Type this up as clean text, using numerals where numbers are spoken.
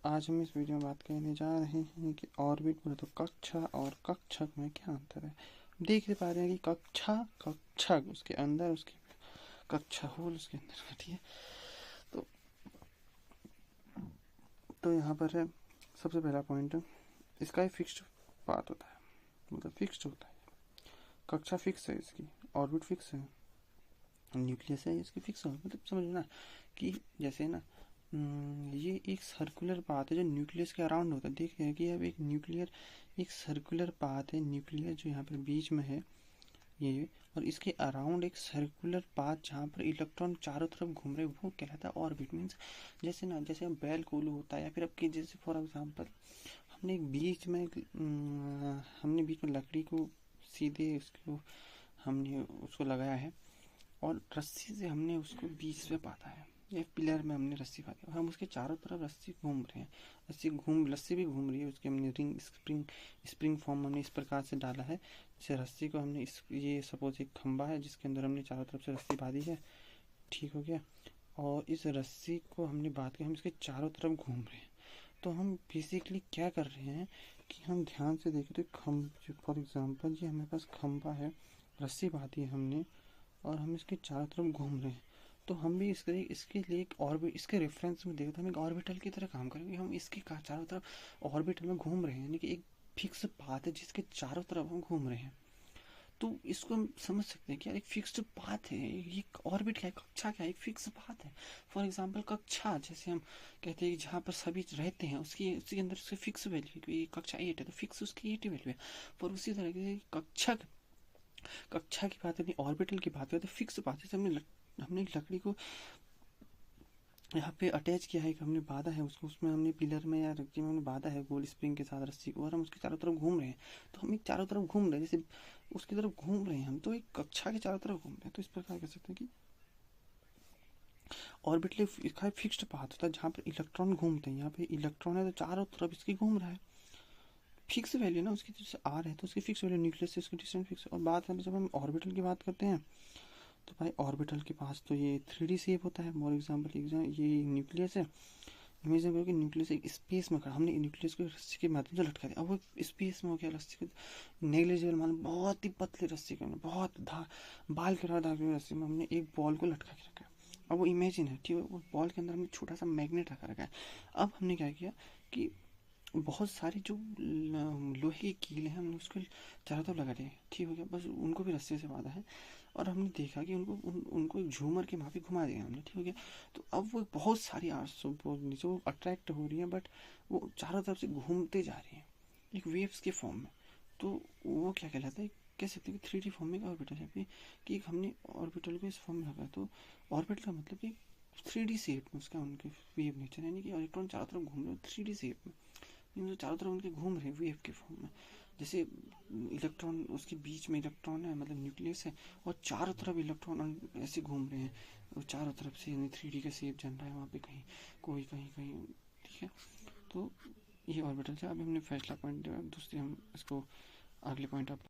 आज हम इस वीडियो में बात करने जा रहे हैं कि ऑर्बिट बोले तो कक्षा और कक्षक में क्या अंतर है। देख ही पा रहे हैं कि कक्षा कक्षक उसके अंदर उसके कक्षा होल उसके अंदर बैठी है। तो यहाँ पर है सबसे पहला पॉइंट, इसका एक फिक्स्ड पाथ होता है, मतलब फिक्स्ड होता है। कक्षा फिक्स है, इसकी ऑर्बिट फिक्स है, न्यूक्लियस है इसकी फिक्स है। मतलब समझना कि जैसे ना ये एक सर्कुलर पाथ है जो न्यूक्लियस के अराउंड होता है। देख रहे हैं कि अब एक सर्कुलर पाथ है, न्यूक्लियस जो यहाँ पर बीच में है ये, और इसके अराउंड एक सर्कुलर पाथ जहाँ पर इलेक्ट्रॉन चारों तरफ घूम रहे, वो कहलाता है ऑर्बिट। मीन्स जैसे ना, जैसे बेल कोलू होता है, या फिर अब जैसे फॉर एग्जांपल हमने बीच में लकड़ी को सीधे उसको हमने उसको लगाया है और रस्सी से हमने उसको बीच में बांधा है, या पिलर में हमने रस्सी बांधी और हम उसके चारों तरफ रस्सी घूम रहे हैं। रस्सी भी घूम रही है, उसके हमने रिंग स्प्रिंग फॉर्म हमने इस प्रकार से डाला है। जैसे रस्सी को हमने ये सपोज एक खंबा है जिसके अंदर हमने चारों तरफ से रस्सी बांधी है, ठीक हो गया। और इस रस्सी को हमने बांध के हम इसके चारों तरफ घूम रहे हैं। तो हम बेसिकली क्या कर रहे हैं कि हम ध्यान से देखें तो फॉर एग्जाम्पल ये हमारे पास खंबा है, रस्सी बांधी है हमने और हम इसके चारों तरफ घूम रहे हैं। तो हम भी इसके लिए एक ऑर्बिट, इसके रेफरेंस में देखो तो हम एक ऑर्बिटल की तरह काम करेंगे। हम इसके चारों तरफ ऑर्बिटल में घूम रहे हैं, यानी कि एक फिक्स पाथ है जिसके चारों तरफ हम घूम रहे हैं। तो इसको हम समझ सकते हैं कि यार एक फिक्स्ड पाथ है, ये ऑर्बिट क्या है, कक्षा क्या है, एक फिक्स पाथ है। फॉर एग्जांपल कक्षा, जैसे हम कहते हैं कि जहाँ पर सभी रहते हैं उसके अंदर उसकी फिक्स वैल्यू है, कक्षा 8 है तो फिक्स उसकी 8 वैल्यू है। पर उसी तरह से कक्षा की बात करें, ऑर्बिटल की बात करें तो फिक्स बात है। हमने लकड़ी को यहाँ पे अटैच किया है, हमने बांधा है उसको, उसमें हमने पिलर में या रस्सी में हमने बांधा है गोल स्प्रिंग के साथ रस्सी को, और हम उसके चारों तरफ घूम रहे हैं। तो हम एक चारों तरफ घूम रहे हैं, जैसे उसकी तरफ घूम रहे हैं हम, तो एक कक्षा के चारों तरफ घूम रहे हैं। तो इस प्रकार कह सकते हैं कि ऑर्बिटल इसका फिक्स्ड पाथ होता है जहाँ पर इलेक्ट्रॉन घूमते हैं। यहाँ पे इलेक्ट्रॉन है तो चारों तरफ इसकी घूम रहा है, फिक्स वैल्यू ना उसकी, जैसे आर है तो उसकी फिक्स वैल्यू, न्यूक्लियस से उसकी डिस्टेंस फिक्स। और बात करें जब हम ऑर्बिटल की बात करते हैं तो भाई ऑर्बिटल के पास तो ये 3D शेप होता है। फॉर एग्जांपल ये न्यूक्लियस है, इमेजिन करो कि न्यूक्लियस एक स्पेस में खड़ा, हमने न्यूक्लियस को रस्सी के माध्यम से लटका दिया। अब वो स्पेस में हो गया, रस्सी को नेग्लिजिबल मान, बहुत ही पतली रस्सी को बहुत बाल के धागे रस्सी में हमने एक बॉल को लटका के रखा है। अब वो इमेजिन है, ठीक है, वो बॉल के अंदर हमने छोटा सा मैग्नेट रखा है। अब हमने क्या किया कि बहुत सारी जो लोहे की कील है हमने उसको चारों तरफ लगा दिया, ठीक हो गया। बस उनको भी रस्से से बांधा है और हमने देखा कि उनको एक झूमर के माफी घुमा दिया हमने, ठीक हो गया। तो अब वो बहुत सारी आर्ट्स जो अट्रैक्ट हो रही है, बट वो चारों तरफ से घूमते जा रही है एक वेव्स के फॉर्म में। तो वो क्या कहलाता है, कह सकते हैं कि 3D फॉर्म में ऑर्बिटल है कि हमने ऑर्बिटल को इस फॉर्म में रखा। तो ऑर्बिटल का मतलब कि 3D शेप में उसका उनके वेव नेचर, यानी कि इलेक्ट्रॉन चारों तरफ घूम रहे 3D शेप में, जो चारों तरफ उनके घूम रहे वेव के फॉर्म में। जैसे इलेक्ट्रॉन, उसके बीच में इलेक्ट्रॉन है, मतलब न्यूक्लियस है, और चारों तरफ इलेक्ट्रॉन ऐसे घूम रहे हैं, और चारों तरफ से 3D का शेप जन रहा है वहाँ पे, कहीं कोई कहीं कहीं, ठीक है। तो ये ऑर्बिटल है। अभी हमने फैसला पॉइंट दिया, दूसरी हम इसको अगले पॉइंट आप